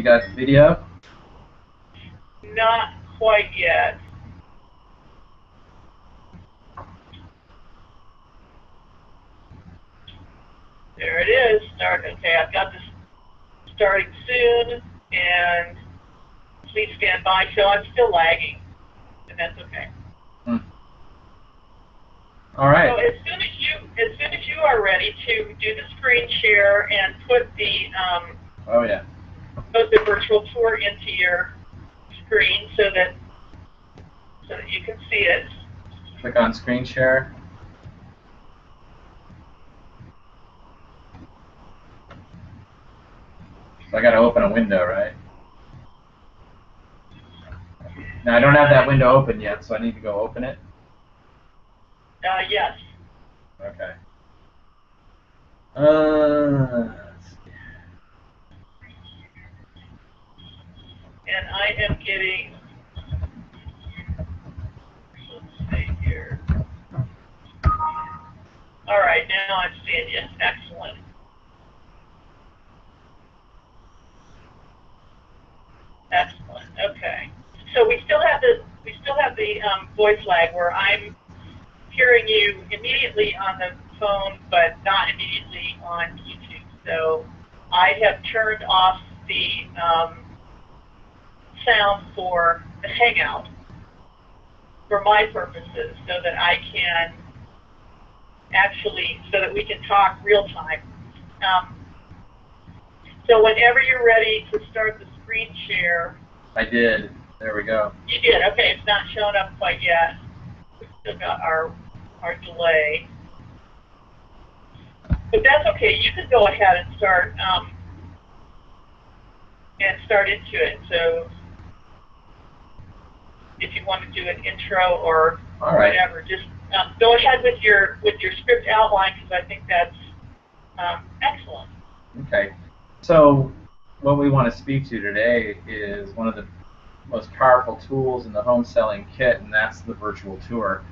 You got video? Not quite yet. There it is. Start. Okay, I've got this starting soon, and please stand by. So I'm still lagging, and that's okay. All right. So as soon as you are ready to do the screen share and put the put the virtual tour into your screen so that you can see it. Click on screen share. So I got to open a window, right? Now I don't have that window open yet, so I need to go open it. Yes. Okay. And I am getting, let's see here. All right, now I'm seeing you. Excellent. Excellent. Okay. So we still have the voice lag where I'm hearing you immediately on the phone, but not immediately on YouTube. So I have turned off the sound for the Hangout for my purposes, so that I can actually, so that we can talk real time. So whenever you're ready to start the screen share. I did. There we go. You did. Okay, it's not showing up quite yet. We've still got our delay. But that's okay. You can go ahead and start into it. So if you want to do an intro or whatever, just go ahead with your script outline, because I think that's excellent. Okay. So what we want to speak to today is one of the most powerful tools in the home selling kit, and that's the virtual tour.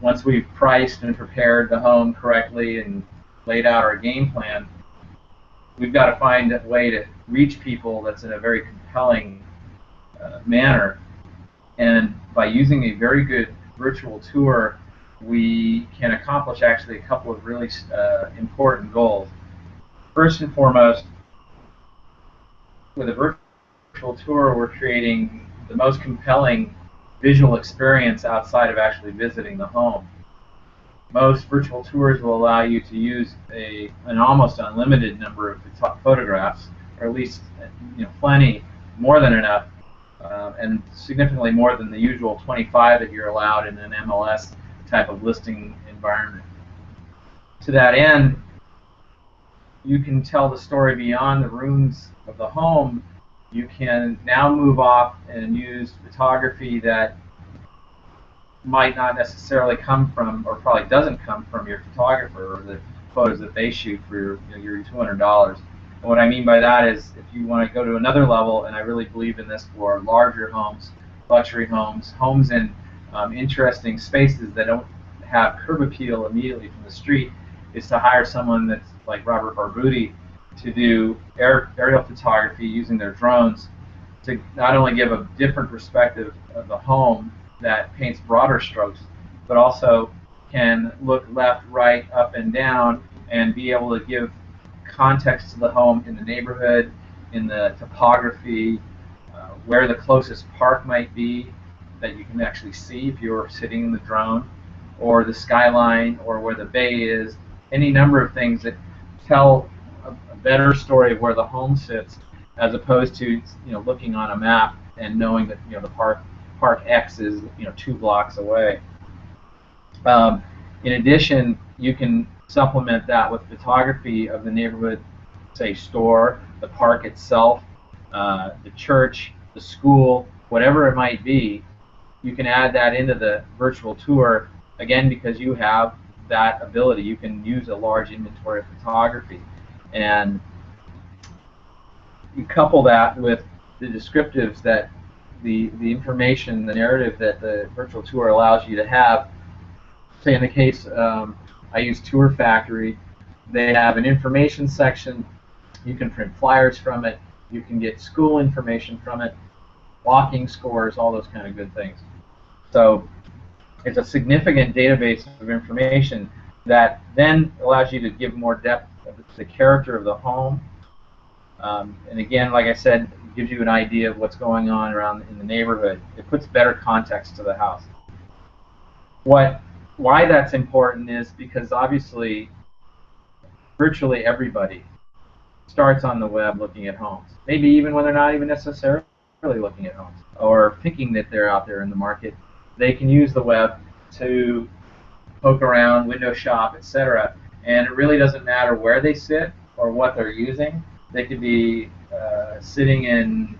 Once we've priced and prepared the home correctly and laid out our game plan, we've got to find a way to reach people that's in a very compelling manner. And by using a very good virtual tour, we can accomplish actually a couple of really important goals. First and foremost, with a virtual tour, we're creating the most compelling visual experience outside of actually visiting the home. Most virtual tours will allow you to use an almost unlimited number of photographs, or at least plenty, more than enough, and significantly more than the usual 25 that you're allowed in an MLS type of listing environment. To that end, you can tell the story beyond the rooms of the home. You can now move off and use photography that might not necessarily come from, or probably doesn't come from, your photographer or the photos that they shoot for your $200. And what I mean by that is, if you want to go to another level, and I really believe in this for larger homes, luxury homes, homes in interesting spaces that don't have curb appeal immediately from the street, is to hire someone that's like Robert Barbuti to do aerial photography using their drones to not only give a different perspective of the home that paints broader strokes, but also can look left, right, up, and down, and be able to give context to the home in the neighborhood, in the topography, where the closest park might be that you can actually see if you're sitting in the drone, or the skyline, or where the bay is. Any number of things that tell a better story of where the home sits, as opposed to looking on a map and knowing that the park X is 2 blocks away. In addition, you can supplement that with photography of the neighborhood, say store, the park itself, the church, the school, whatever it might be. You can add that into the virtual tour, again, because you have that ability. You can use a large inventory of photography, and you couple that with the descriptives that the information, the narrative that the virtual tour allows you to have. Say in the case, I use Tour Factory. They have an information section. You can print flyers from it. You can get school information from it, walking scores, all those kind of good things. So it's a significant database of information that then allows you to give more depth of the character of the home. And again, like I said, it gives you an idea of what's going on around in the neighborhood. It puts better context to the house. Why that's important is because obviously virtually everybody starts on the web looking at homes. Maybe even when they're not even necessarily looking at homes or thinking that they're out there in the market, they can use the web to poke around, window shop, etc. And it really doesn't matter where they sit or what they're using. They could be sitting in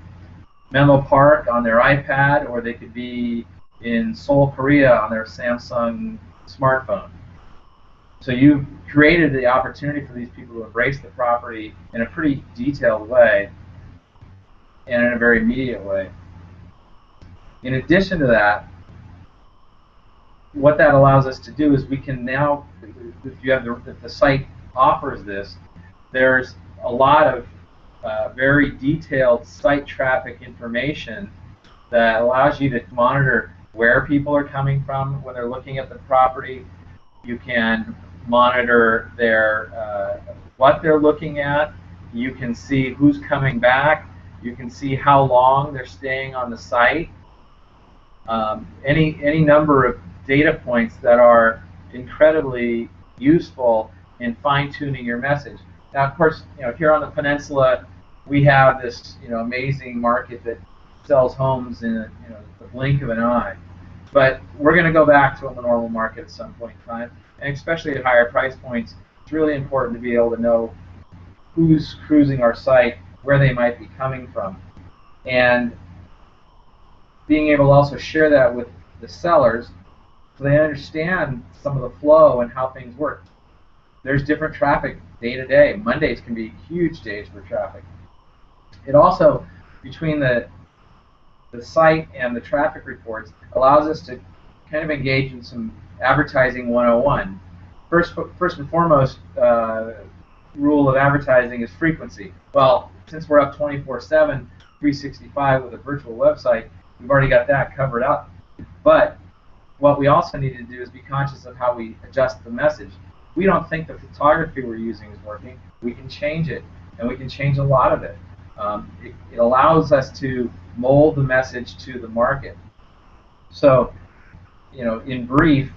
Menlo Park on their iPad, or they could be in Seoul, Korea on their Samsung smartphone. So you've created the opportunity for these people to embrace the property in a pretty detailed way and in a very immediate way. In addition to that, what that allows us to do is we can now, if the site offers this, there's a lot of very detailed site traffic information that allows you to monitor where people are coming from when they're looking at the property. You can monitor what they're looking at. You can see who's coming back. You can see how long they're staying on the site. Any number of data points that are incredibly useful in fine-tuning your message. Now, of course, here on the peninsula, we have this amazing market that sells homes in the blink of an eye. But we're going to go back to a normal market at some point in time, and especially at higher price points, it's really important to be able to know who's cruising our site, where they might be coming from, and being able to also share that with the sellers so they understand some of the flow and how things work. There's different traffic day to day. Mondays can be huge days for traffic. It also, between the site and the traffic reports, allows us to kind of engage in some advertising 101. First and foremost rule of advertising is frequency. Well, since we're up 24/7, 365 with a virtual website, we've already got that covered up. But what we also need to do is be conscious of how we adjust the message. We don't think the photography we're using is working. We can change it, and we can change a lot of it. It allows us to mold the message to the market. So, in brief,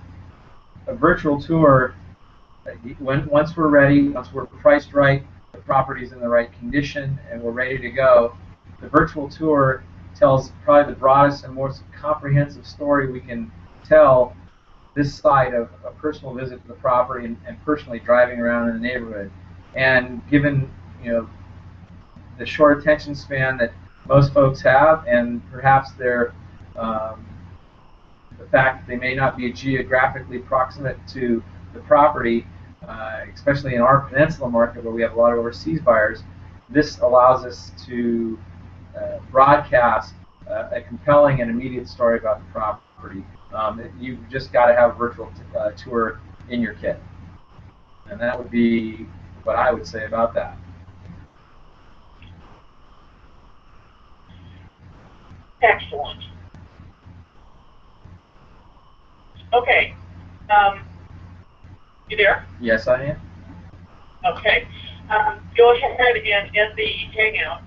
a virtual tour, once we're ready, once we're priced right, the property's in the right condition, and we're ready to go, the virtual tour tells probably the broadest and most comprehensive story we can tell this side of a personal visit to the property and personally driving around in the neighborhood. And given the short attention span that most folks have, and perhaps the fact that they may not be geographically proximate to the property, especially in our peninsula market where we have a lot of overseas buyers, this allows us to broadcast a compelling and immediate story about the property. You've just got to have a virtual tour in your kit. And that would be what I would say about that. Excellent. Okay. You there? Yes, I am. Okay. Go ahead and end the Hangout.